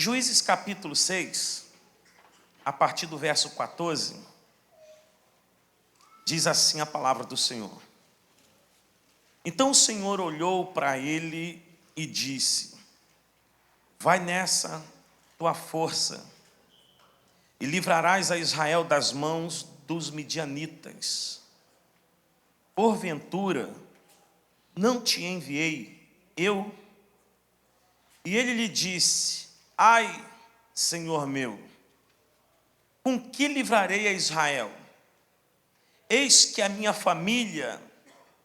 Juízes capítulo 6, a partir do verso 14, diz assim a palavra do Senhor. Então o Senhor olhou para ele e disse: vai nessa tua força e livrarás a Israel das mãos dos midianitas. Porventura, não te enviei eu? E ele lhe disse: ai, Senhor meu, com que livrarei a Israel? Eis que a minha família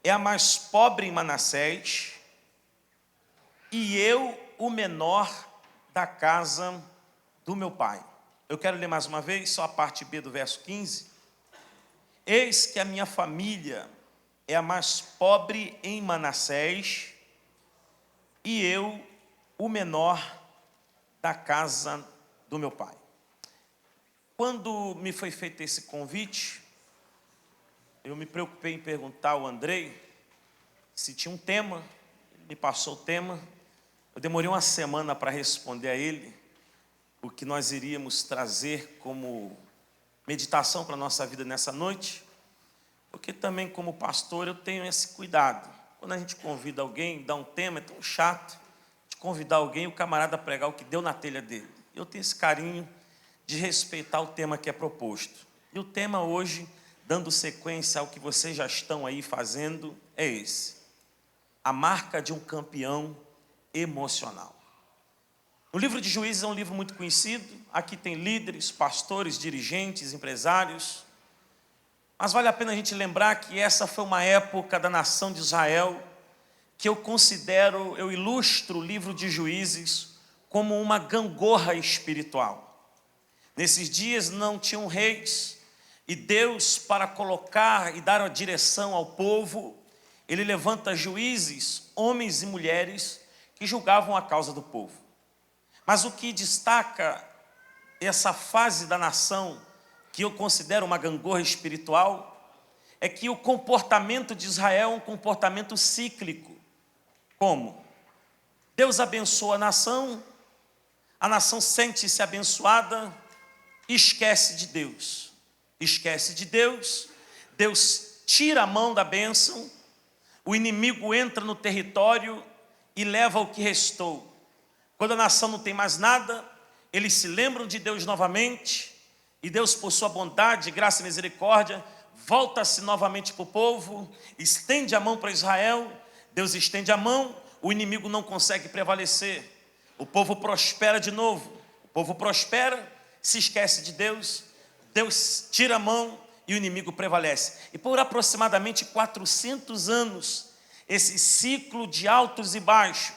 é a mais pobre em Manassés, e eu o menor da casa do meu pai. Eu quero ler mais uma vez, só a parte B do verso 15. Eis que a minha família é a mais pobre em Manassés, e eu o menor da casa do meu pai. Quando me foi feito esse convite, eu me preocupei em perguntar ao Andrei se tinha um tema. Ele me passou o tema. Eu demorei uma semana para responder a ele o que nós iríamos trazer como meditação para a nossa vida nessa noite, porque também como pastor eu tenho esse cuidado. Quando a gente convida alguém, dá um tema, é tão chato de convidar alguém e o camarada pregar o que deu na telha dele. Eu tenho esse carinho de respeitar o tema que é proposto. E o tema hoje, dando sequência ao que vocês já estão aí fazendo, é esse: a marca de um campeão emocional. O livro de Juízes é um livro muito conhecido. Aqui tem líderes, pastores, dirigentes, empresários. Mas vale a pena a gente lembrar que essa foi uma época da nação de Israel que eu ilustro o livro de Juízes como uma gangorra espiritual. Nesses dias não tinham reis, e Deus, para colocar e dar a direção ao povo, Ele levanta juízes, homens e mulheres, que julgavam a causa do povo. Mas o que destaca essa fase da nação, que eu considero uma gangorra espiritual, é que o comportamento de Israel é um comportamento cíclico. Como? Deus abençoa a nação sente-se abençoada e esquece de Deus. Esquece de Deus, Deus tira a mão da bênção, o inimigo entra no território e leva o que restou. Quando a nação não tem mais nada, eles se lembram de Deus novamente, e Deus, por sua bondade, graça e misericórdia, volta-se novamente para o povo, estende a mão para Israel. Deus estende a mão, o inimigo não consegue prevalecer, o povo prospera de novo. O povo prospera, se esquece de Deus, Deus tira a mão e o inimigo prevalece. E por aproximadamente 400 anos, esse ciclo de altos e baixos,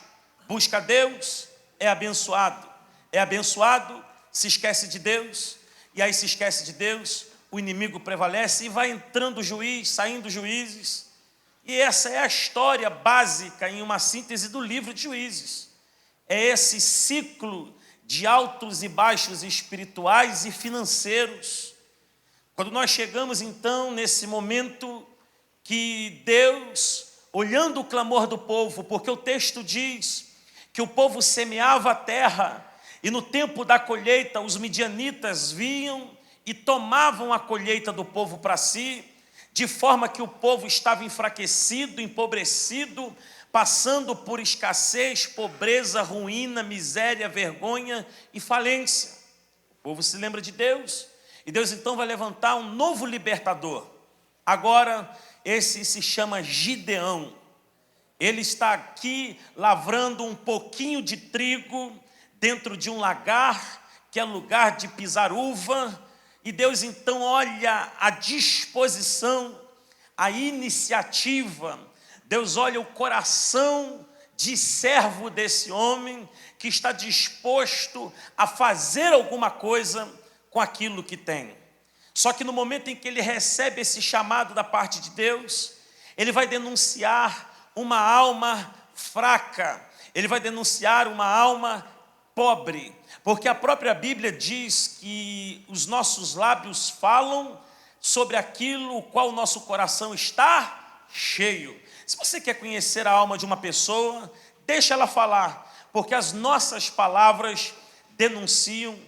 busca Deus, é abençoado, se esquece de Deus, e aí se esquece de Deus, o inimigo prevalece, e vai entrando juiz, saindo juízes. E essa é a história básica, em uma síntese, do livro de Juízes. É esse ciclo de altos e baixos espirituais e financeiros. Quando nós chegamos então nesse momento que Deus, olhando o clamor do povo, porque o texto diz que o povo semeava a terra, e no tempo da colheita os midianitas vinham e tomavam a colheita do povo para si, de forma que o povo estava enfraquecido, empobrecido, passando por escassez, pobreza, ruína, miséria, vergonha e falência. O povo se lembra de Deus, e Deus então vai levantar um novo libertador. Agora, esse se chama Gideão. Ele está aqui lavrando um pouquinho de trigo dentro de um lagar, que é lugar de pisar uva, e Deus então olha a disposição, a iniciativa, Deus olha o coração de servo desse homem, que está disposto a fazer alguma coisa com aquilo que tem. Só que no momento em que ele recebe esse chamado da parte de Deus, ele vai denunciar uma alma fraca, ele vai denunciar uma alma pobre, porque a própria Bíblia diz que os nossos lábios falam sobre aquilo o qual o nosso coração está cheio. Se você quer conhecer a alma de uma pessoa, deixa ela falar, porque as nossas palavras denunciam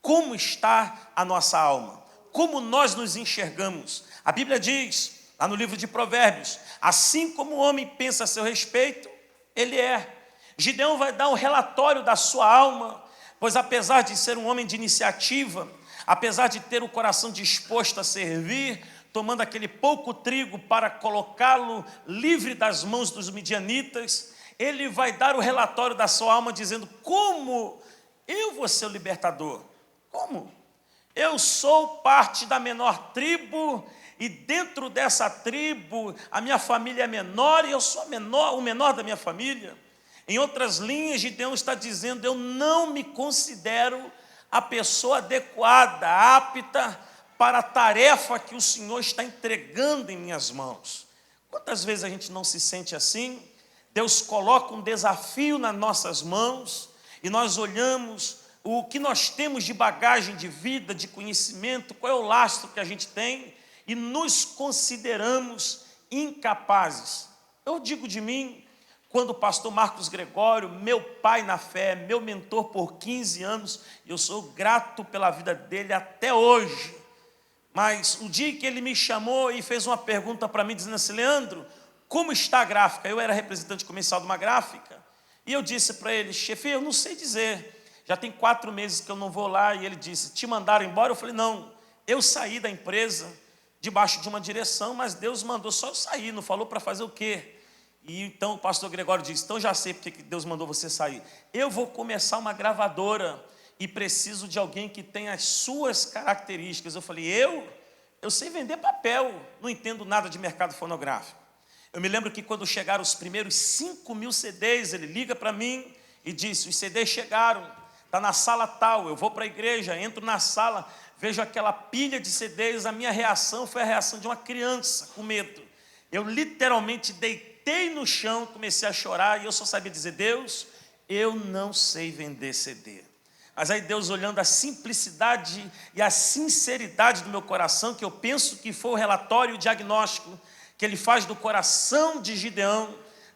como está a nossa alma, como nós nos enxergamos. A Bíblia diz, lá no livro de Provérbios, assim como o homem pensa a seu respeito, ele é. Gideão vai dar um relatório da sua alma, pois apesar de ser um homem de iniciativa, apesar de ter o coração disposto a servir, tomando aquele pouco trigo para colocá-lo livre das mãos dos midianitas, ele vai dar o relatório da sua alma dizendo: como eu vou ser o libertador? Como? Eu sou parte da menor tribo, e dentro dessa tribo a minha família é menor, e eu sou o menor da minha família. Em outras linhas, Gideão está dizendo: eu não me considero a pessoa adequada, apta para a tarefa que o Senhor está entregando em minhas mãos. Quantas vezes a gente não se sente assim? Deus coloca um desafio nas nossas mãos e nós olhamos o que nós temos de bagagem de vida, de conhecimento, qual é o lastro que a gente tem, e nos consideramos incapazes. Eu digo de mim, quando o pastor Marcos Gregório, meu pai na fé, meu mentor por 15 anos, eu sou grato pela vida dele até hoje, mas o dia que ele me chamou e fez uma pergunta para mim, dizendo assim: Leandro, como está a gráfica? Eu era representante comercial de uma gráfica, e eu disse para ele: chefe, eu não sei dizer, já tem 4 meses que eu não vou lá. E ele disse: te mandaram embora? Eu falei: não, eu saí da empresa debaixo de uma direção, mas Deus mandou só eu sair, não falou para fazer o quê? E então o pastor Gregório disse: então já sei porque que Deus mandou você sair. Eu vou começar uma gravadora e preciso de alguém que tenha as suas características. Eu falei: eu sei vender papel, não entendo nada de mercado fonográfico. Eu me lembro que quando chegaram os primeiros 5.000 CDs, ele liga para mim e disse: os CDs chegaram, está na sala tal. Eu vou para a igreja, entro na sala, vejo aquela pilha de CDs. A minha reação foi a reação de uma criança com medo. Eu literalmente deitei no chão, comecei a chorar, e eu só sabia dizer: Deus, eu não sei vender CD. Mas aí Deus, olhando a simplicidade e a sinceridade do meu coração, que eu penso que foi o relatório, o diagnóstico que ele faz do coração de Gideão,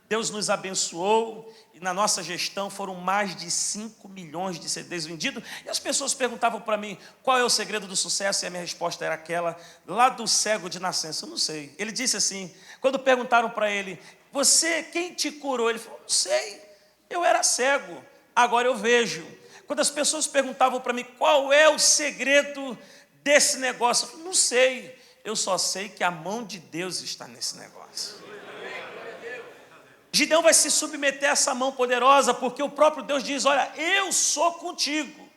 Deus nos abençoou, e na nossa gestão foram mais de 5 milhões de CDs vendidos. E as pessoas perguntavam para mim: qual é o segredo do sucesso? E a minha resposta era aquela lá do cego de nascença: eu não sei. Ele disse assim, quando perguntaram para ele: você, quem te curou? Ele falou: não sei, eu era cego, agora eu vejo. Quando as pessoas perguntavam para mim: qual é o segredo desse negócio? Eu falei: não sei, eu só sei que a mão de Deus está nesse negócio. Gideão vai se submeter a essa mão poderosa, porque o próprio Deus diz: olha, eu sou contigo,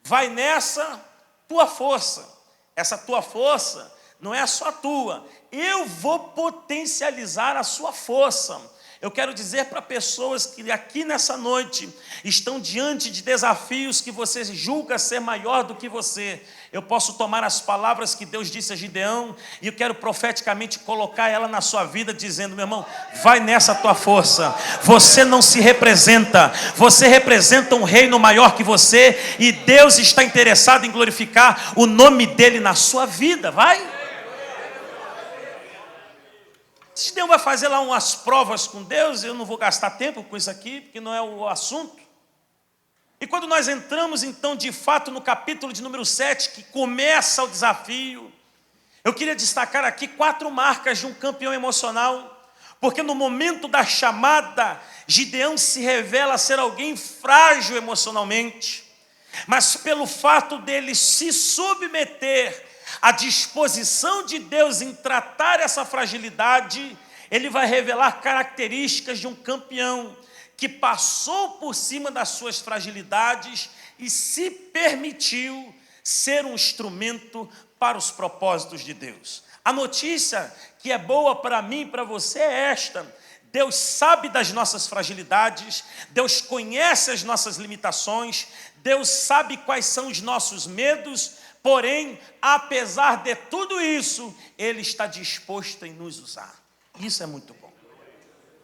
vai nessa tua força. Essa tua força não é só tua, eu vou potencializar a sua força. Eu quero dizer para pessoas que aqui nessa noite estão diante de desafios que você julga ser maior do que você. Eu posso tomar as palavras que Deus disse a Gideão e eu quero profeticamente colocar ela na sua vida, dizendo: meu irmão, vai nessa tua força. Você não se representa, você representa um reino maior que você, e Deus está interessado em glorificar o nome dele na sua vida. Vai! Gideão vai fazer lá umas provas com Deus. Eu não vou gastar tempo com isso aqui, porque não é o assunto. E quando nós entramos então de fato no capítulo de número 7, que começa o desafio, eu queria destacar aqui 4 marcas de um campeão emocional, porque no momento da chamada, Gideão se revela ser alguém frágil emocionalmente, mas pelo fato dele se submeter à disposição de Deus em tratar essa fragilidade, ele vai revelar características de um campeão que passou por cima das suas fragilidades e se permitiu ser um instrumento para os propósitos de Deus. A notícia que é boa para mim e para você é esta: Deus sabe das nossas fragilidades, Deus conhece as nossas limitações, Deus sabe quais são os nossos medos, porém, apesar de tudo isso, Ele está disposto em nos usar. Isso é muito bom.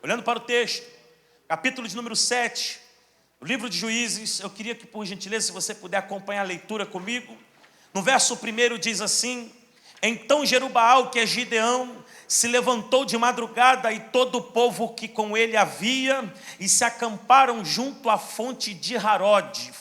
Olhando para o texto, capítulo de número 7, o livro de Juízes, eu queria que, por gentileza, se você puder acompanhar a leitura comigo. No verso 1 diz assim: Então Jerubaal, que é Gideão, se levantou de madrugada e todo o povo que com ele havia, e se acamparam junto à fonte de Harode,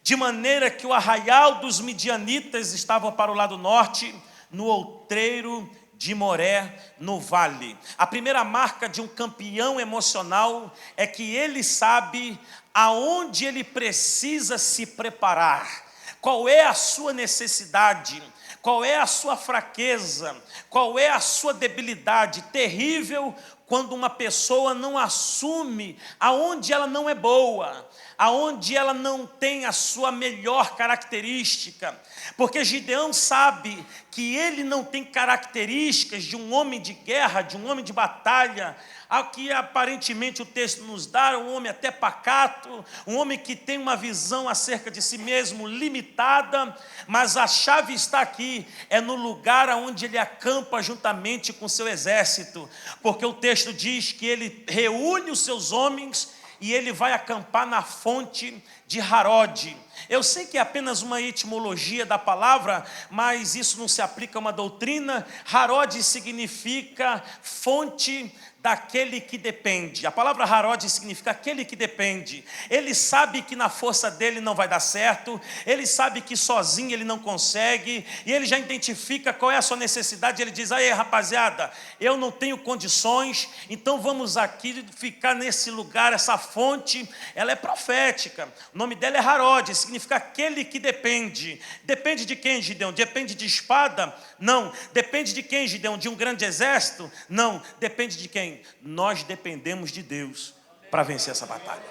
de maneira que o arraial dos midianitas estava para o lado norte, no outreiro de Moré, no vale. A primeira marca de um campeão emocional é que ele sabe aonde ele precisa se preparar. Qual é a sua necessidade? Qual é a sua fraqueza? Qual é a sua debilidade? Terrível quando uma pessoa não assume aonde ela não é boa, aonde ela não tem a sua melhor característica. Porque Gideão sabe que ele não tem características de um homem de guerra, de um homem de batalha. Aqui aparentemente o texto nos dá um homem até pacato, um homem que tem uma visão acerca de si mesmo limitada, mas a chave está aqui, é no lugar onde ele acampa juntamente com seu exército, porque o texto diz que ele reúne os seus homens e ele vai acampar na fonte de Harode. Eu sei que é apenas uma etimologia da palavra, mas isso não se aplica a uma doutrina. Harode significa fonte daquele que depende. A palavra Harode significa aquele que depende. Ele sabe que na força dele não vai dar certo, ele sabe que sozinho ele não consegue, e ele já identifica qual é a sua necessidade. Ele diz: aí rapaziada, eu não tenho condições, então vamos aqui ficar nesse lugar. Essa fonte, ela é profética, o nome dela é Harode, significa aquele que depende. Depende de quem, Gideão? Depende de espada? Não. Depende de quem, Gideão? De um grande exército? Não. Depende de quem? Nós dependemos de Deus para vencer essa batalha.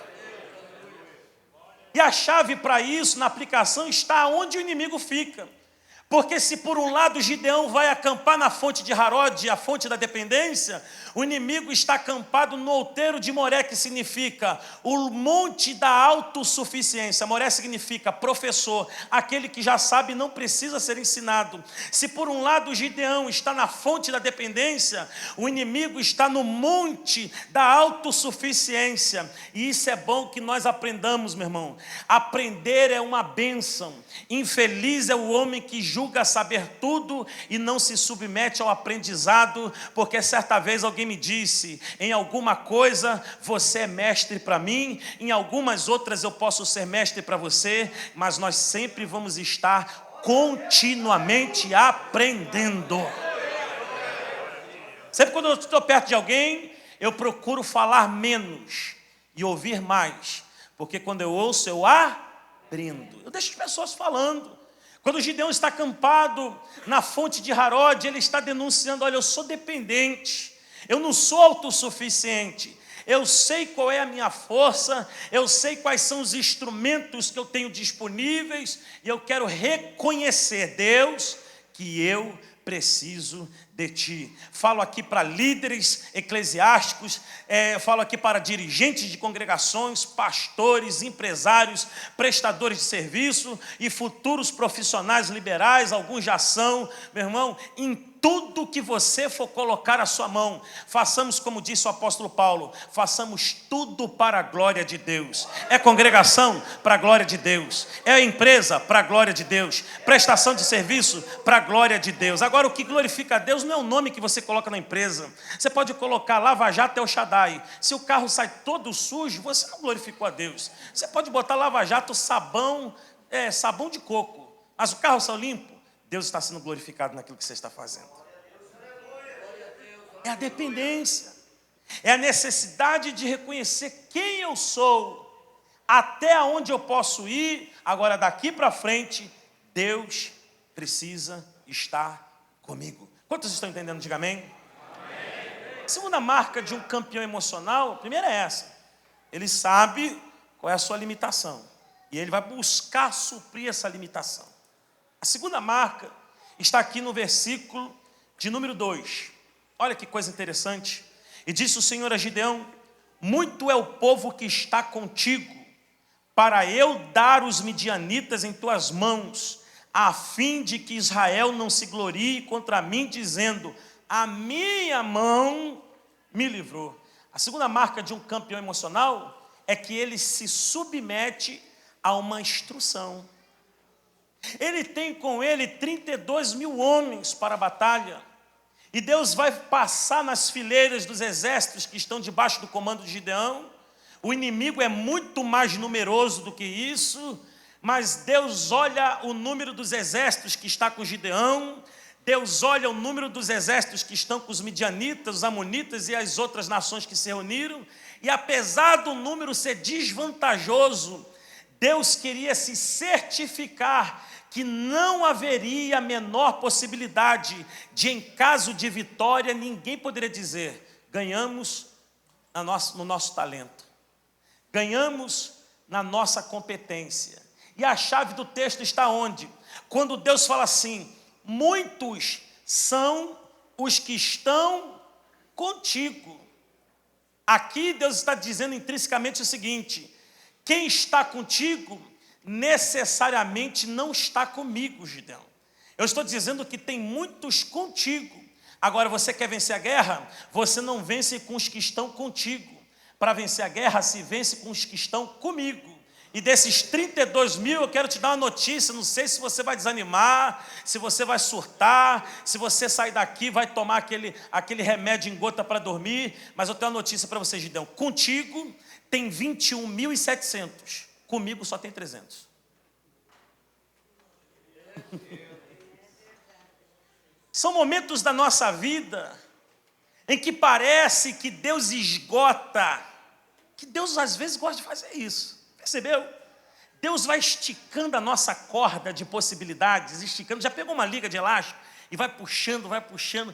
E a chave para isso, na aplicação, está onde o inimigo fica. Porque se por um lado Gideão vai acampar na fonte de Harode, a fonte da dependência, o inimigo está acampado no outeiro de Moré, que significa o monte da autossuficiência. Moré significa professor, aquele que já sabe e não precisa ser ensinado. Se por um lado Gideão está na fonte da dependência, o inimigo está no monte da autossuficiência. E isso é bom que nós aprendamos, meu irmão. Aprender é uma bênção. Infeliz é o homem que julga saber tudo e não se submete ao aprendizado, porque certa vez alguém me disse: em alguma coisa você é mestre para mim, em algumas outras eu posso ser mestre para você, mas nós sempre vamos estar continuamente aprendendo. Sempre quando eu estou perto de alguém, eu procuro falar menos e ouvir mais, porque quando eu ouço, eu aprendo. Eu deixo as pessoas falando. Quando o Gideão está acampado na fonte de Harode, ele está denunciando: olha, eu sou dependente, eu não sou autossuficiente, eu sei qual é a minha força, eu sei quais são os instrumentos que eu tenho disponíveis, e eu quero reconhecer, Deus, que eu preciso de ti. Falo aqui para líderes eclesiásticos, falo aqui para dirigentes de congregações, pastores, empresários, prestadores de serviço e futuros profissionais liberais. Alguns já são, meu irmão. Em tudo que você for colocar a sua mão, façamos como disse o apóstolo Paulo, façamos tudo para a glória de Deus. É congregação para a glória de Deus, é empresa para a glória de Deus, prestação de serviço para a glória de Deus. Agora, o que glorifica a Deus não é o nome que você coloca na empresa. Você pode colocar Lava Jato El Shaddai. Se o carro sai todo sujo, você não glorificou a Deus. Você pode botar Lava Jato sabão de coco, mas o carro saiu limpo, Deus está sendo glorificado naquilo que você está fazendo. É a dependência, é a necessidade de reconhecer quem eu sou, até onde eu posso ir. Agora, daqui para frente, Deus precisa estar comigo. Quantos estão entendendo? Diga amém. Amém. A segunda marca de um campeão emocional, a primeira é essa: ele sabe qual é a sua limitação e ele vai buscar suprir essa limitação. A segunda marca está aqui no versículo de número 2. Olha que coisa interessante. E disse o Senhor a Gideão: muito é o povo que está contigo, para eu dar os midianitas em tuas mãos, a fim de que Israel não se glorie contra mim, dizendo: a minha mão me livrou. A segunda marca de um campeão emocional é que ele se submete a uma instrução. Ele tem com ele 32 mil homens para a batalha. E Deus vai passar nas fileiras dos exércitos que estão debaixo do comando de Gideão. O inimigo é muito mais numeroso do que isso, mas Deus olha o número dos exércitos que está com Gideão, Deus olha o número dos exércitos que estão com os midianitas, os amonitas e as outras nações que se reuniram, e apesar do número ser desvantajoso, Deus queria se certificar que não haveria a menor possibilidade de, em caso de vitória, ninguém poderia dizer: ganhamos no nosso talento, ganhamos na nossa competência. E a chave do texto está onde? Quando Deus fala assim: muitos são os que estão contigo. Aqui Deus está dizendo intrinsecamente o seguinte: quem está contigo necessariamente não está comigo, Gideão. Eu estou dizendo que tem muitos contigo. Agora, você quer vencer a guerra? Você não vence com os que estão contigo. Para vencer a guerra, se vence com os que estão comigo. E desses 32 mil, eu quero te dar uma notícia. Não sei se você vai desanimar, se você vai surtar, se você sair daqui vai tomar aquele remédio em gota para dormir. Mas eu tenho uma notícia para você, Gideão. Contigo tem 21.700. Comigo só tem 300. São momentos da nossa vida em que parece que Deus esgota, que Deus às vezes gosta de fazer isso. Percebeu? Deus vai esticando a nossa corda de possibilidades, esticando. Já pegou uma liga de elástico e vai puxando, vai puxando.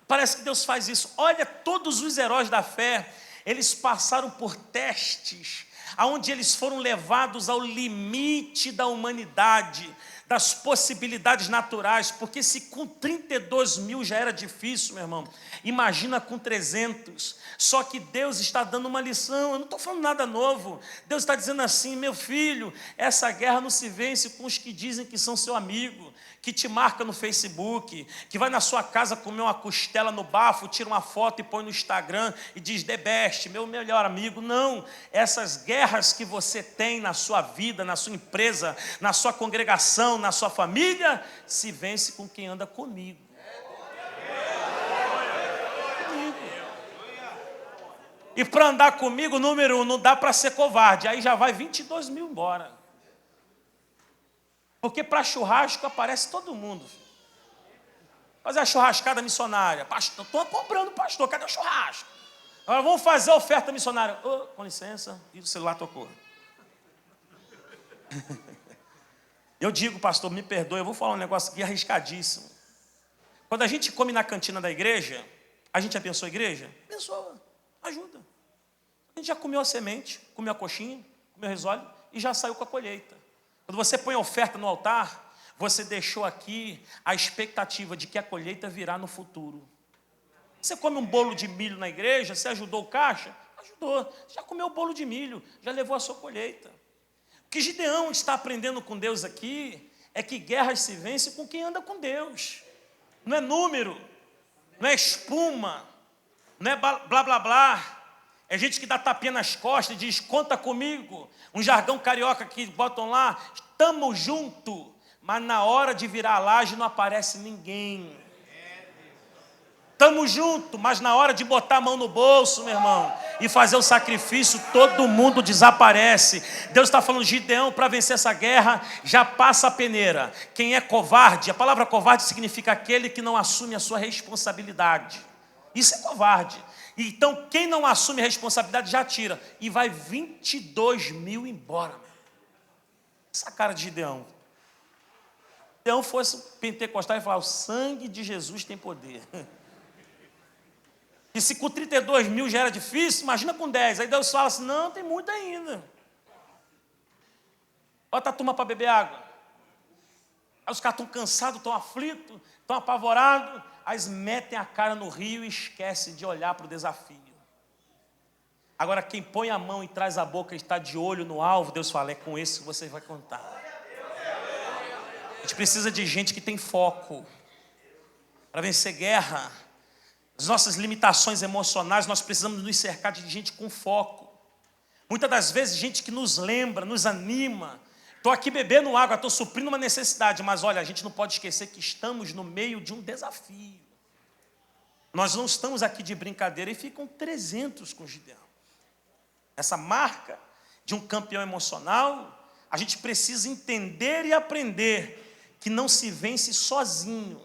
Parece que Deus faz isso. Olha, todos os heróis da fé, eles passaram por testes aonde eles foram levados ao limite da humanidade, das possibilidades naturais, porque se com 32 mil já era difícil, meu irmão, imagina com 300, só que Deus está dando uma lição. Eu não estou falando nada novo, Deus está dizendo assim: meu filho, essa guerra não se vence com os que dizem que são seu amigo, que te marca no Facebook, que vai na sua casa comer uma costela no bafo, tira uma foto e põe no Instagram e diz: the best, meu melhor amigo. Não, essas guerras que você tem na sua vida, na sua empresa, na sua congregação, na sua família, se vence com quem anda comigo. E para andar comigo, número 1, não dá para ser covarde, aí já vai 22 mil embora. Porque para churrasco aparece todo mundo. Fazer a churrascada missionária. Pastor, estou comprando pastor, cadê o churrasco? Agora vamos fazer a oferta missionária. Oh, com licença, e o celular tocou. Eu digo, pastor, me perdoe, eu vou falar um negócio aqui arriscadíssimo. Quando a gente come na cantina da igreja, a gente abençoa a igreja? Abençoa, ajuda. A gente já comeu a semente, comeu a coxinha, comeu o risole e já saiu com a colheita. Quando você põe a oferta no altar, você deixou aqui a expectativa de que a colheita virá no futuro. Você come um bolo de milho na igreja, você ajudou o caixa? Ajudou. Já comeu o bolo de milho, já levou a sua colheita. O que Gideão está aprendendo com Deus aqui é que guerras se vencem com quem anda com Deus. Não é número, não é espuma, não é blá blá blá. É gente que dá tapinha nas costas e diz: conta comigo. Um jargão carioca que botam lá: estamos junto. Mas na hora de virar a laje não aparece ninguém. Estamos juntos, mas na hora de botar a mão no bolso, meu irmão, e fazer o sacrifício, todo mundo desaparece. Deus está falando: Gideão, para vencer essa guerra, já passa a peneira. Quem é covarde, a palavra covarde significa aquele que não assume a sua responsabilidade. Isso é covarde. Então, quem não assume a responsabilidade já tira. E vai 22 mil embora. Essa cara de Gideão. Gideão fosse pentecostal e falar: o sangue de Jesus tem poder. E se com 32 mil já era difícil, imagina com 10. Aí Deus fala assim: não, tem muito ainda. Bota a turma para beber água. Aí os caras estão cansados, estão aflitos, estão apavorados. Aí eles metem a cara no rio e esquecem de olhar para o desafio. Agora, quem põe a mão e traz a boca e está de olho no alvo, Deus fala: é com esse que você vai contar. A gente precisa de gente que tem foco. Para vencer guerra, as nossas limitações emocionais, nós precisamos nos cercar de gente com foco. Muitas das vezes, gente que nos lembra, nos anima, Estou aqui bebendo água, estou suprindo uma necessidade, mas olha, a gente não pode esquecer que estamos no meio de um desafio. Nós não estamos aqui de brincadeira e ficam 300 com Gideão. Essa marca de um campeão emocional, a gente precisa entender e aprender que não se vence sozinho,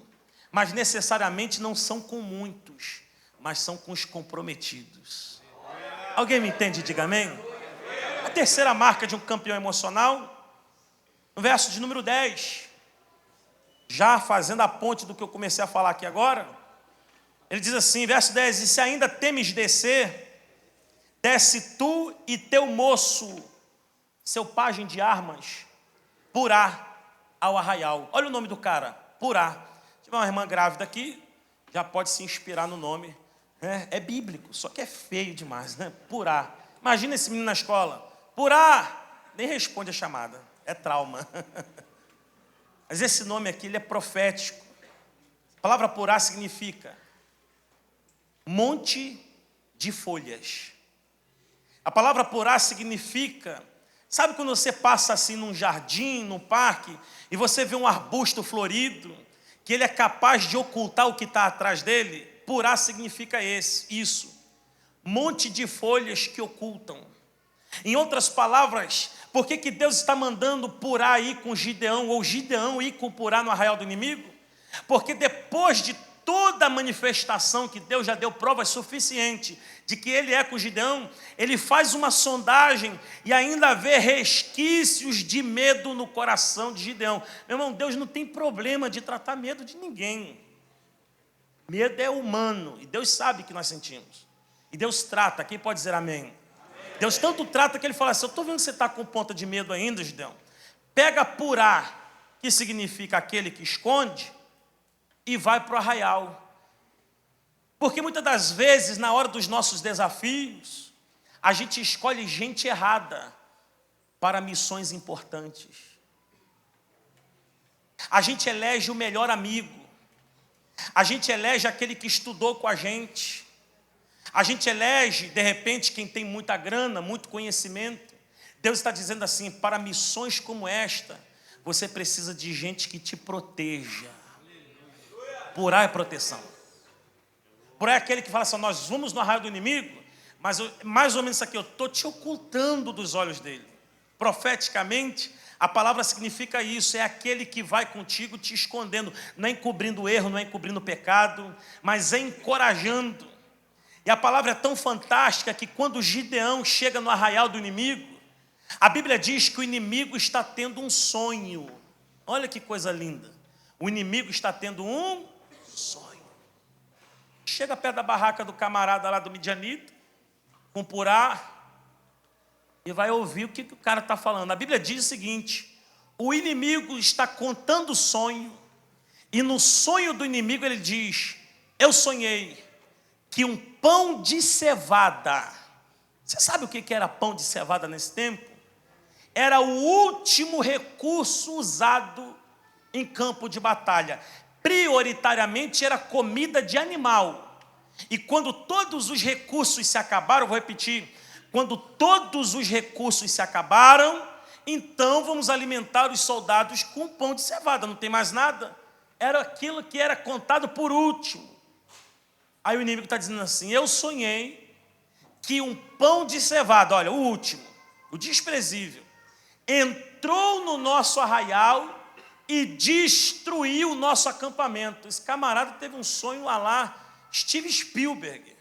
mas necessariamente não são com muitos, mas são com os comprometidos. Alguém me entende? Diga amém. A terceira marca de um campeão emocional, no verso de número 10, já fazendo a ponte do que eu comecei a falar aqui agora, ele diz assim, verso 10, e se ainda temes descer, desce tu e teu moço, seu pajem de armas, Purá, ao arraial. Olha o nome do cara, Purá. Se tiver uma irmã grávida aqui, já pode se inspirar no nome. É bíblico, só que é feio demais, né? Purá. Imagina esse menino na escola. Purá! Nem responde a chamada. É trauma. Mas esse nome aqui, ele é profético. A palavra Purá significa monte de folhas. A palavra Purá significa, sabe quando você passa assim num jardim, num parque, e você vê um arbusto florido, que ele é capaz de ocultar o que está atrás dele? Purá significa isso. Monte de folhas que ocultam. Em outras palavras, por que Deus está mandando Purá ir com Gideão, ou Gideão ir com Purá no arraial do inimigo? Porque depois de toda a manifestação que Deus já deu provas suficientes de que ele é com Gideão, ele faz uma sondagem e ainda vê resquícios de medo no coração de Gideão. Meu irmão, Deus não tem problema de tratar medo de ninguém. Medo é humano e Deus sabe que nós sentimos. E Deus trata, quem pode dizer amém? Deus tanto trata que ele fala assim, eu estou vendo que você está com ponta de medo ainda, Gideão. Pega Purá, que significa aquele que esconde, e vai para o arraial. Porque muitas das vezes, na hora dos nossos desafios, a gente escolhe gente errada para missões importantes. A gente elege o melhor amigo. A gente elege aquele que estudou com a gente. A gente elege, de repente, quem tem muita grana, muito conhecimento. Deus está dizendo assim, para missões como esta, você precisa de gente que te proteja. Purá é proteção. Purá é aquele que fala assim, nós vamos no arraial do inimigo, mas mais ou menos isso aqui, eu estou te ocultando dos olhos dele. Profeticamente, a palavra significa isso, é aquele que vai contigo te escondendo, não é encobrindo o erro, não é encobrindo o pecado, mas é encorajando. E a palavra é tão fantástica que quando Gideão chega no arraial do inimigo, a Bíblia diz que o inimigo está tendo um sonho. Olha que coisa linda. O inimigo está tendo um sonho. Chega perto da barraca do camarada lá do Midianita, com Purá, e vai ouvir o que o cara está falando. A Bíblia diz o seguinte, o inimigo está contando o sonho, e no sonho do inimigo ele diz, eu sonhei que um pão de cevada, você sabe o que era pão de cevada nesse tempo? Era o último recurso usado em campo de batalha. Prioritariamente era comida de animal. E quando todos os recursos se acabaram, vou repetir, quando todos os recursos se acabaram, então vamos alimentar os soldados com pão de cevada, não tem mais nada. Era aquilo que era contado por último. Aí o inimigo está dizendo assim, eu sonhei que um pão de cevada, olha, o último, o desprezível, entrou no nosso arraial e destruiu o nosso acampamento. Esse camarada teve um sonho a lá Steve Spielberg.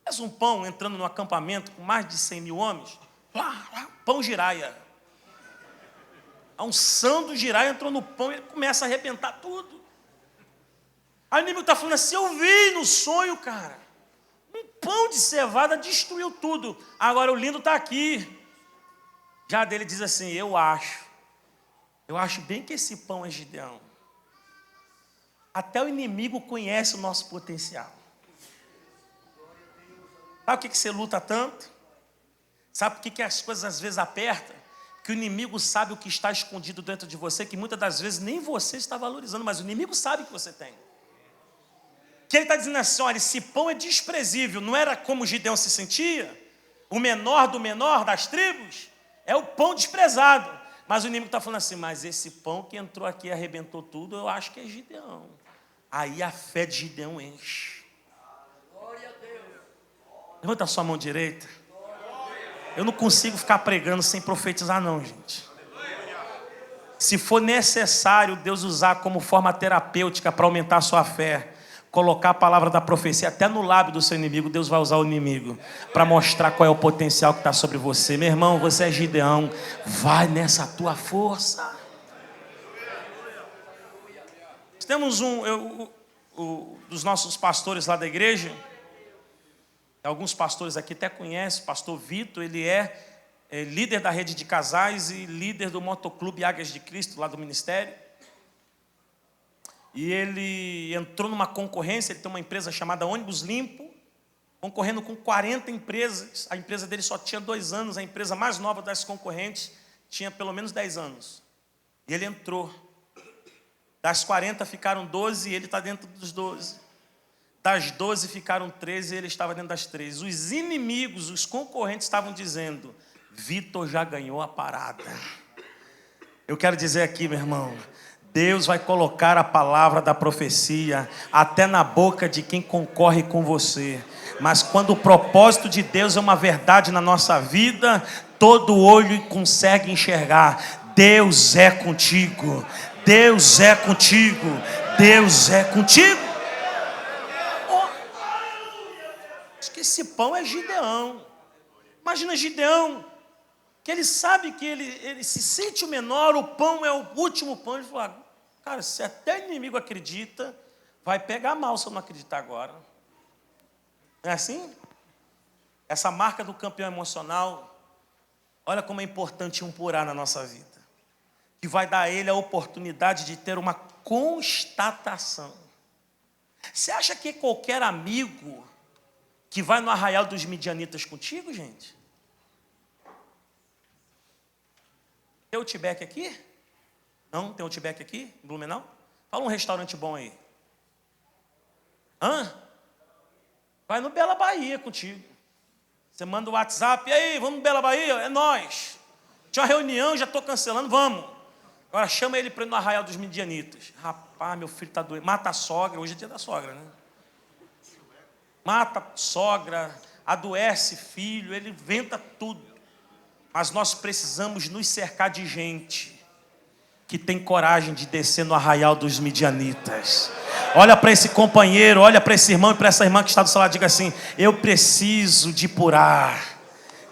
Faz um pão entrando no acampamento com mais de 100 mil homens. Pão giraia. A unção do giraia entrou no pão e ele começa a arrebentar tudo. Aí o inimigo está falando assim, eu vi no sonho, cara. Um pão de cevada destruiu tudo. Agora o lindo está aqui. Já dele diz assim, eu acho bem que esse pão é Gideão. Até o inimigo conhece o nosso potencial. Sabe o que você luta tanto? Sabe por que as coisas às vezes apertam? Que o inimigo sabe o que está escondido dentro de você, que muitas das vezes nem você está valorizando, mas o inimigo sabe que você tem. Que ele está dizendo assim, olha, esse pão é desprezível. Não era como Gideão se sentia? O menor do menor das tribos? É o pão desprezado. Mas o inimigo está falando assim, mas esse pão que entrou aqui e arrebentou tudo, eu acho que é Gideão. Aí a fé de Gideão enche. Levanta a sua mão direita. Eu não consigo ficar pregando sem profetizar não, gente. Se for necessário Deus usar como forma terapêutica para aumentar a sua fé, colocar a palavra da profecia até no lábio do seu inimigo, Deus vai usar o inimigo para mostrar qual é o potencial que está sobre você. Meu irmão, você é Gideão, vai nessa tua força. Temos dos nossos pastores lá da igreja, alguns pastores aqui até conhecem, o pastor Vitor, ele é líder da rede de casais e líder do motoclube Águias de Cristo, lá do ministério. E ele entrou numa concorrência, ele tem uma empresa chamada Ônibus Limpo, concorrendo com 40 empresas. A empresa dele só tinha 2 anos, a empresa mais nova das concorrentes tinha pelo menos 10 anos. E ele entrou. Das 40 ficaram 12 e ele está dentro dos 12. Das 12 ficaram 13 e ele estava dentro das 13. Os inimigos, os concorrentes estavam dizendo, Vitor já ganhou a parada. Eu quero dizer aqui, meu irmão, Deus vai colocar a palavra da profecia até na boca de quem concorre com você. Mas quando o propósito de Deus é uma verdade na nossa vida, todo olho consegue enxergar. Deus é contigo. Deus é contigo. Deus é contigo. Acho que esse pão é Gideão. Imagina Gideão, que ele sabe que ele se sente o menor, o pão é o último pão. Ele fala, cara, se até inimigo acredita, vai pegar mal se eu não acreditar agora. Não é assim? Essa marca do campeão emocional, olha como é importante um purá na nossa vida. Que vai dar a ele a oportunidade de ter uma constatação. Você acha que qualquer amigo que vai no arraial dos midianitas contigo, gente? Tem Outback aqui? Não? Tem Outback aqui? Em Blumenau? Fala um restaurante bom aí. Vai no Bela Bahia contigo. Você manda o WhatsApp, e aí, vamos no Bela Bahia? É nós. Tinha uma reunião, já estou cancelando, vamos. Agora chama ele para ir no arraial dos midianitas. Rapaz, meu filho está doente. Mata a sogra, hoje é dia da sogra, né? Mata a sogra, adoece filho, ele inventa tudo. Mas nós precisamos nos cercar de gente que tem coragem de descer no arraial dos midianitas. Olha para esse companheiro, olha para esse irmão e para essa irmã que está do seu lado, diga assim, eu preciso de purá.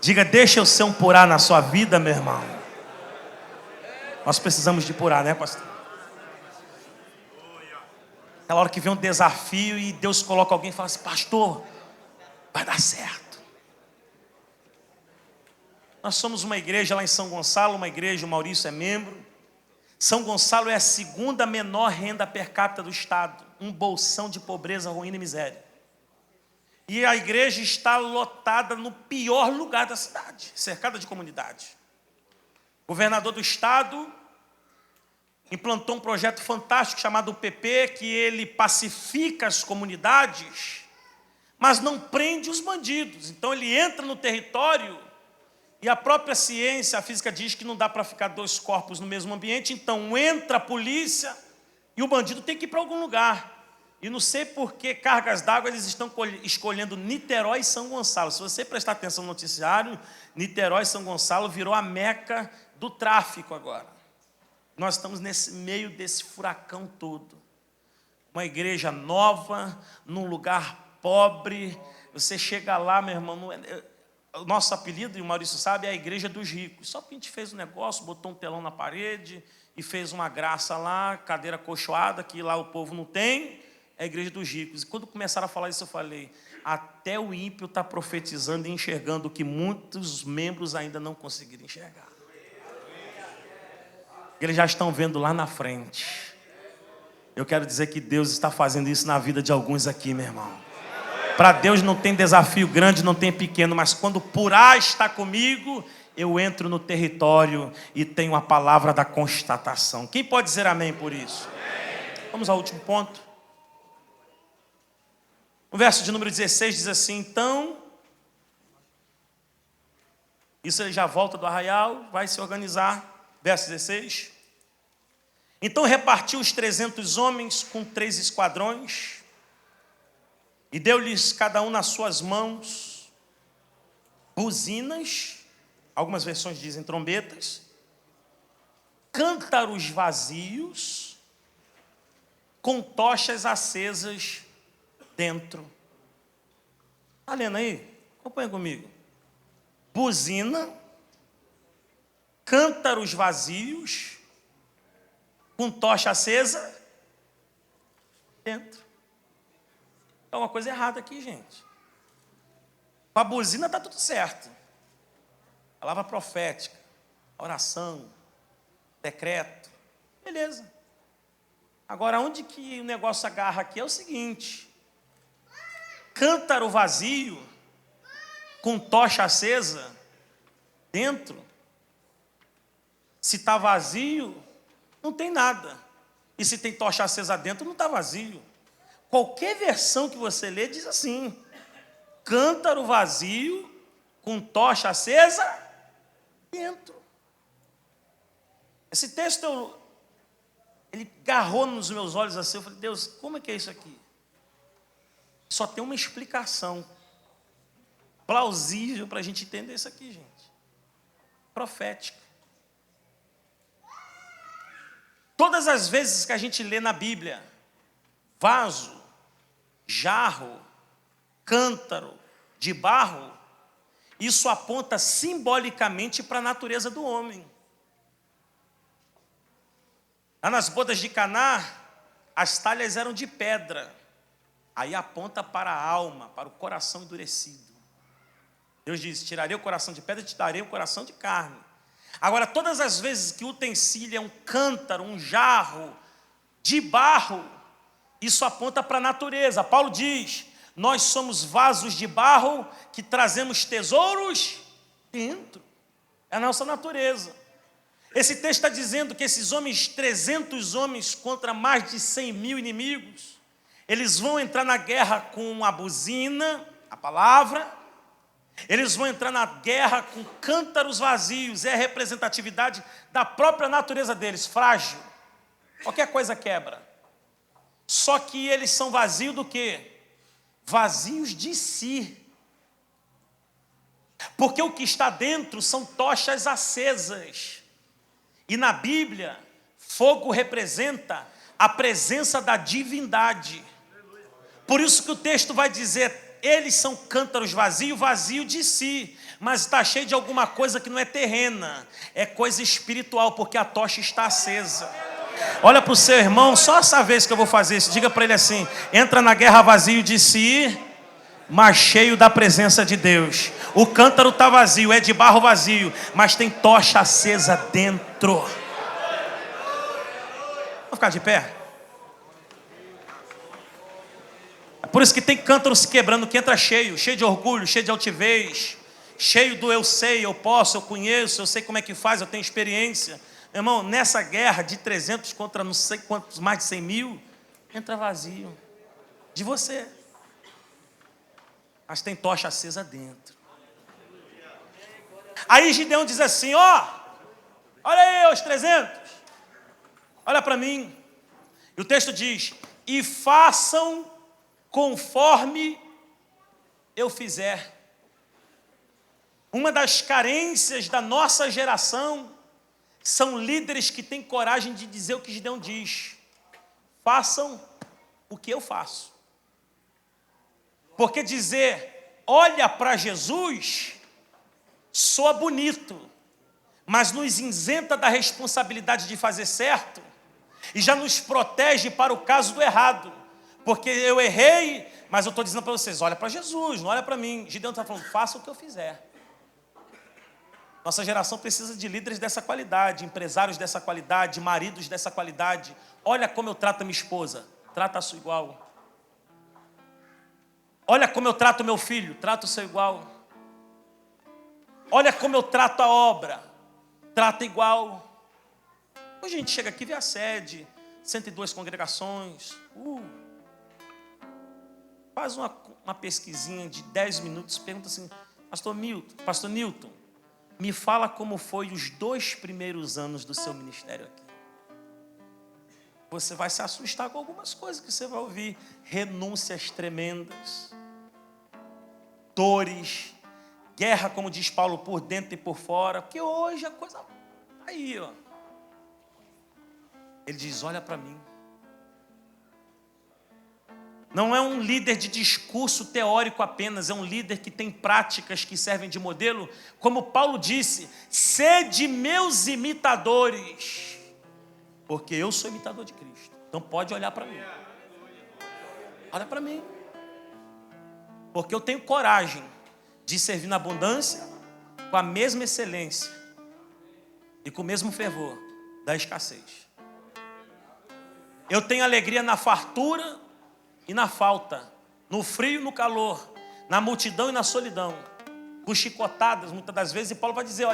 Diga, deixa eu ser um purá na sua vida, meu irmão. Nós precisamos de purá, né, pastor? Aquela hora que vem um desafio e Deus coloca alguém e fala assim, pastor, vai dar certo. Nós somos uma igreja lá em São Gonçalo, uma igreja, o Maurício é membro. São Gonçalo é a 2ª menor renda per capita do estado. Um bolsão de pobreza, ruína e miséria. E a igreja está lotada no pior lugar da cidade, cercada de comunidade. O governador do estado implantou um projeto fantástico chamado PP, que ele pacifica as comunidades, mas não prende os bandidos. Então ele entra no território e a própria ciência, a física diz que não dá para ficar 2 corpos no mesmo ambiente, então entra a polícia e o bandido tem que ir para algum lugar. E não sei por que cargas d'água eles estão escolhendo Niterói e São Gonçalo. Se você prestar atenção no noticiário, Niterói e São Gonçalo virou a meca do tráfico agora. Nós estamos nesse meio desse furacão todo. Uma igreja nova, num lugar pobre. Você chega lá, meu irmão, o nosso apelido, e o Maurício sabe, é a igreja dos ricos. Só que a gente fez um negócio, botou um telão na parede e fez uma graça lá, cadeira acolchoada, que lá o povo não tem, é a igreja dos ricos. E quando começaram a falar isso, eu falei, até o ímpio está profetizando e enxergando o que muitos membros ainda não conseguiram enxergar. Eles já estão vendo lá na frente. Eu quero dizer que Deus está fazendo isso na vida de alguns aqui, meu irmão. Para Deus não tem desafio grande, não tem pequeno, mas quando purá está comigo, eu entro no território e tenho a palavra da constatação. Quem pode dizer amém por isso? Amém. Vamos ao último ponto. O verso de número 16 diz assim, então, isso ele já volta do arraial, vai se organizar. Verso 16. Então repartiu os 300 homens com 3 esquadrões e deu-lhes cada um nas suas mãos buzinas, algumas versões dizem trombetas, cântaros vazios com tochas acesas dentro. Está lendo aí? Acompanha comigo. Buzina, cântaros vazios com tocha acesa dentro. É uma coisa errada aqui, gente. Com a buzina está tudo certo. Palavra profética, oração, decreto, beleza. Agora, onde que o negócio agarra aqui é o seguinte: cântaro vazio com tocha acesa dentro. Se está vazio, não tem nada. E se tem tocha acesa dentro, não está vazio. Qualquer versão que você lê diz assim: cântaro vazio com tocha acesa dentro. Esse texto, ele agarrou nos meus olhos assim. Eu falei: Deus, como é que é isso aqui? Só tem uma explicação plausível para a gente entender isso aqui, gente. Profética. Todas as vezes que a gente lê na Bíblia vaso, jarro, cântaro de barro, isso aponta simbolicamente para a natureza do homem. Lá nas bodas de Caná, as talhas eram de pedra. Aí aponta para a alma, para o coração endurecido. Deus diz: tirarei o coração de pedra e te darei o coração de carne. Agora, todas as vezes que o utensílio é um cântaro, um jarro de barro, isso aponta para a natureza. Paulo diz: nós somos vasos de barro que trazemos tesouros dentro. É a nossa natureza. Esse texto está dizendo que esses homens, 300 homens contra mais de 100.000 inimigos, eles vão entrar na guerra com a buzina, a palavra. Eles vão entrar na guerra com cântaros vazios. É a representatividade da própria natureza deles, frágil. Qualquer coisa quebra. Só que eles são vazios do quê? Vazios de si. Porque o que está dentro são tochas acesas. E na Bíblia, fogo representa a presença da divindade. Por isso que o texto vai dizer: eles são cântaros vazios, vazio de si, mas está cheio de alguma coisa que não é terrena, é coisa espiritual, porque a tocha está acesa. Olha para o seu irmão, só essa vez que eu vou fazer isso, diga para ele assim: entra na guerra vazio de si, mas cheio da presença de Deus. O cântaro está vazio, é de barro vazio, mas tem tocha acesa dentro. Vamos ficar de pé? Por isso que tem cântaro se quebrando, que entra cheio de orgulho, cheio de altivez, cheio do eu sei, eu posso, eu conheço, eu sei como é que faz, eu tenho experiência. Meu irmão, nessa guerra de 300 contra não sei quantos, mais de 100.000, entra vazio de você. Mas tem tocha acesa dentro. Aí Gideão diz assim: ó, olha aí os 300, olha para mim. E o texto diz: e façam conforme eu fizer. Uma das carências da nossa geração são líderes que têm coragem de dizer o que Gideão diz: façam o que eu faço. Porque dizer olha para Jesus soa bonito, mas nos isenta da responsabilidade de fazer certo e já nos protege para o caso do errado. Porque eu errei, mas eu estou dizendo para vocês: olha para Jesus, não olha para mim. Gideão está falando: faça o que eu fizer. Nossa geração precisa de líderes dessa qualidade, empresários dessa qualidade, maridos dessa qualidade. Olha como eu trato a minha esposa, trata a sua igual. Olha como eu trato meu filho, trata o seu igual. Olha como eu trato a obra, trata igual. Hoje a gente chega aqui e vê a sede, 102 congregações. Faz uma pesquisinha de 10 minutos, pergunta assim: Pastor Newton, Me fala como foi os 2 primeiros anos do seu ministério aqui. Você vai se assustar com algumas coisas que você vai ouvir. Renúncias tremendas, dores, guerra, como diz Paulo, por dentro e por fora. Porque hoje a coisa aí, ó. Ele diz, olha para mim. Não é um líder de discurso teórico apenas, é um líder que tem práticas que servem de modelo. Como Paulo disse, sede meus imitadores, porque eu sou imitador de Cristo. Então pode olhar para mim. Olha para mim. Porque eu tenho coragem de servir na abundância com a mesma excelência e com o mesmo fervor da escassez. Eu tenho alegria na fartura e na falta, no frio e no calor, na multidão e na solidão, com chicotadas muitas das vezes. E Paulo vai dizer,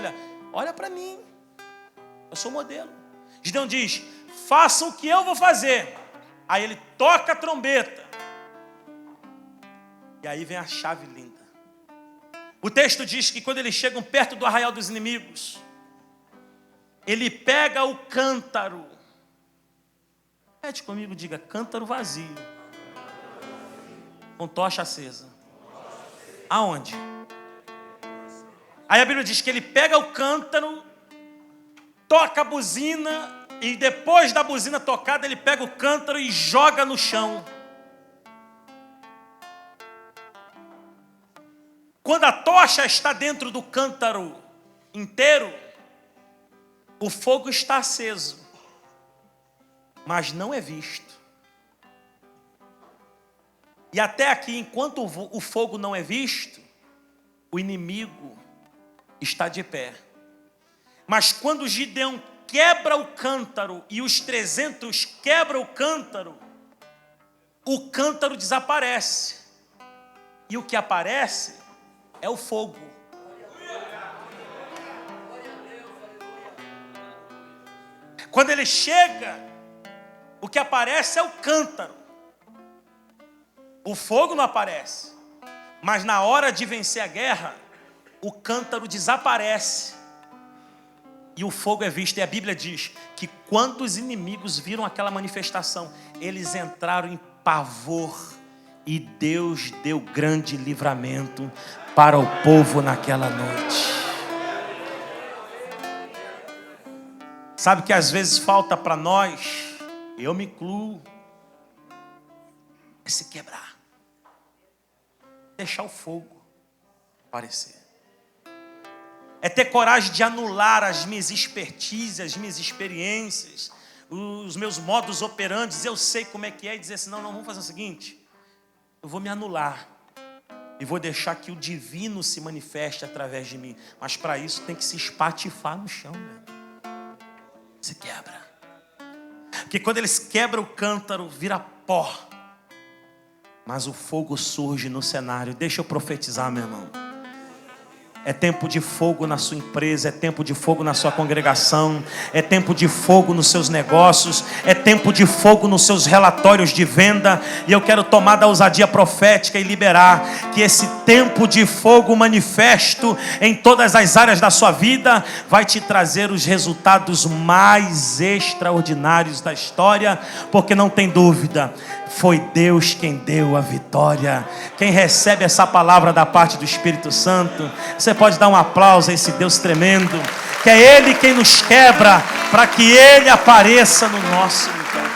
olha para mim, eu sou modelo. Gideão diz, façam o que eu vou fazer. Aí ele toca a trombeta. E aí vem a chave linda. O texto diz que quando eles chegam perto do arraial dos inimigos, ele pega o cântaro. Repete comigo, diga, cântaro vazio, com tocha acesa. Aonde? Aí a Bíblia diz que ele pega o cântaro, toca a buzina, e depois da buzina tocada, ele pega o cântaro e joga no chão. Quando a tocha está dentro do cântaro inteiro, o fogo está aceso, mas não é visto. E até aqui, enquanto o fogo não é visto, o inimigo está de pé. Mas quando Gideão quebra o cântaro e os 300 quebram o cântaro desaparece. E o que aparece é o fogo. Quando ele chega, o que aparece é o cântaro. O fogo não aparece. Mas na hora de vencer a guerra, o cântaro desaparece. E o fogo é visto. E a Bíblia diz que quando os inimigos viram aquela manifestação, eles entraram em pavor. E Deus deu grande livramento para o povo naquela noite. Sabe que às vezes falta para nós, eu me incluo, é se quebrar. Deixar o fogo aparecer. É ter coragem de anular as minhas expertises, as minhas experiências, os meus modos operantes. Eu sei como é que é, e dizer assim, não, vamos fazer o seguinte. Eu vou me anular e vou deixar que o divino se manifeste através de mim. Mas para isso tem que se espatifar no chão, né? Se quebra. Porque quando eles quebram o cântaro, vira pó. Mas o fogo surge no cenário. Deixa eu profetizar, meu irmão. É tempo de fogo na sua empresa, é tempo de fogo na sua congregação, é tempo de fogo nos seus negócios, é tempo de fogo nos seus relatórios de venda. E eu quero tomar da ousadia profética e liberar que esse tempo de fogo manifesto em todas as áreas da sua vida vai te trazer os resultados mais extraordinários da história, porque não tem dúvida, foi Deus quem deu a vitória. Quem recebe essa palavra da parte do Espírito Santo, você pode dar um aplauso a esse Deus tremendo, que é Ele quem nos quebra, para que Ele apareça no nosso lugar.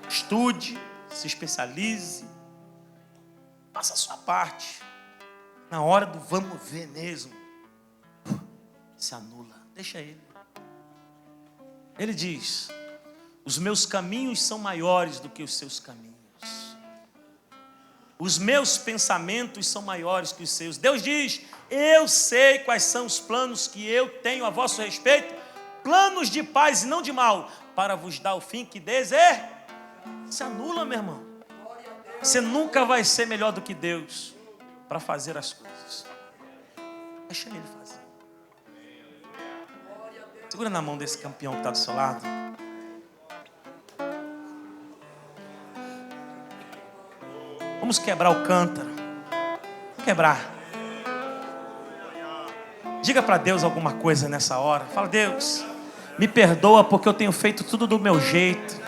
Estude, se especialize, faça a sua parte. Na hora do vamos ver mesmo, se anula, deixa Ele. Ele diz, os meus caminhos são maiores do que os seus caminhos. Os meus pensamentos são maiores que os seus. Deus diz, eu sei quais são os planos que eu tenho a vosso respeito, planos de paz e não de mal, para vos dar o fim que deseja. Se anula, meu irmão. Você nunca vai ser melhor do que Deus para fazer as coisas. Deixa Ele fazer. Segura na mão desse campeão que está do seu lado. Vamos quebrar o cântaro. Quebrar. Diga para Deus alguma coisa nessa hora. Fala: Deus, me perdoa porque eu tenho feito tudo do meu jeito.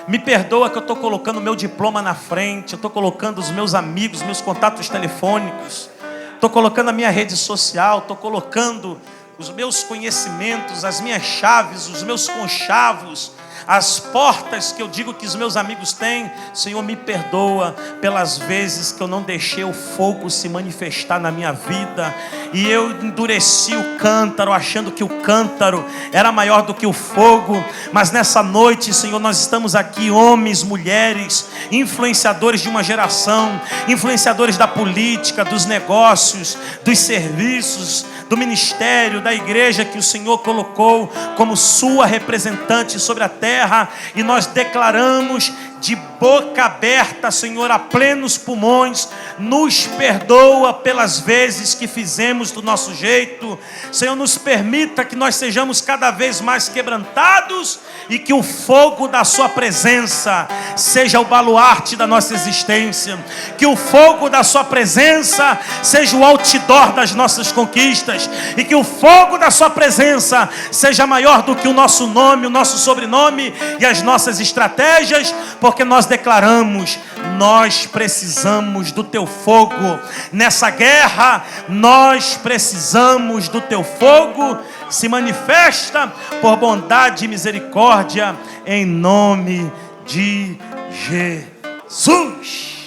Me perdoa que eu estou colocando o meu diploma na frente. Eu estou colocando os meus amigos, meus contatos telefônicos. Estou colocando a minha rede social. Estou colocando os meus conhecimentos, as minhas chaves, os meus conchavos, as portas que eu digo que os meus amigos têm. Senhor, me perdoa pelas vezes que eu não deixei o fogo se manifestar na minha vida, e eu endureci o cântaro, achando que o cântaro era maior do que o fogo. Mas nessa noite, Senhor, nós estamos aqui, homens, mulheres, influenciadores de uma geração, influenciadores da política, dos negócios, dos serviços, do ministério, da igreja que o Senhor colocou como sua representante sobre a terra, e nós declaramos de boca aberta, Senhor, a plenos pulmões: nos perdoa pelas vezes que fizemos do nosso jeito. Senhor, nos permita que nós sejamos cada vez mais quebrantados, e que o fogo da sua presença seja o baluarte da nossa existência, que o fogo da sua presença seja o outdoor das nossas conquistas, e que o fogo da sua presença seja maior do que o nosso nome, o nosso sobrenome e as nossas estratégias, porque nós declaramos: nós precisamos do teu fogo nessa guerra. Nós precisamos do teu fogo. Se manifesta por bondade e misericórdia, em nome de Jesus.